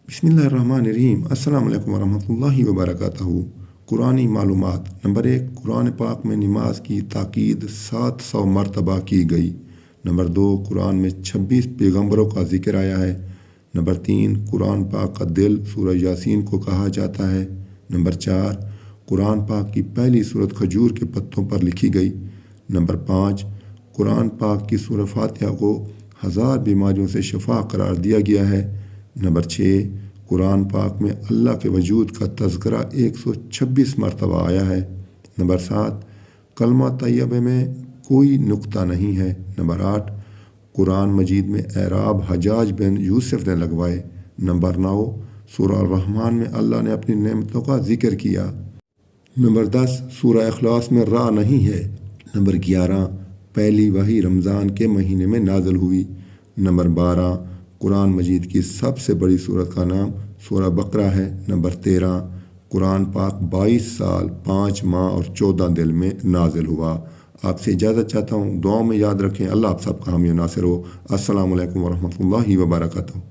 बिस्मिल्लाहिर्रहमानिर्रहीम। अस्सलाम वालेकुम वरहमतुल्लाहि वबरकातुहू। कुरानी मालूमात। नंबर 1, कुरान पाक में नमाज की ताकीद 700 मरतबा की गई। नंबर 2, कुरान में 26 पैगंबरों का जिक्र आया है। नंबर 3, कुरान पाक का दिल सूरह यासीन को कहा जाता है। नंबर 4, कुरान पाक की पहली सूरत खजूर के पत्तों पर लिखी गई। नंबर 5, कुरान पाक की सूरह फातिहा को 1000 बीमारियों से शफा करार दिया गया है। नंबर 6, कुरान पाक में अल्लाह के वजूद का तज़किरा 126 मरतबा आया है। नंबर 7, कलमा तैयबे में कोई नुक्ता नहीं है। नंबर 8, कुरान मजीद में एराब हजाज बिन यूसुफ ने लगवाए। नंबर 9, सूरह रहमान में अल्लाह ने अपनी नेमतों का जिक्र किया। नंबर 10, सूरह इखलास में रा नहीं है। नंबर 11, पहली वही रमज़ान के महीने में नाज़िल हुई। नंबर 12, कुरान मजीद की सबसे बड़ी सूरत का नाम सूरह बकरा है। नंबर 13, कुरान पाक 22 साल 5 माह और 14 दिन में नाजिल हुआ। आपसे इजाज़त चाहता हूँ। दुआओं में याद रखें। अल्लाह आप सबका हामी नासिर हो। अस्सलामु अलैकुम वरहमतुल्लाहि वबरकातुहू।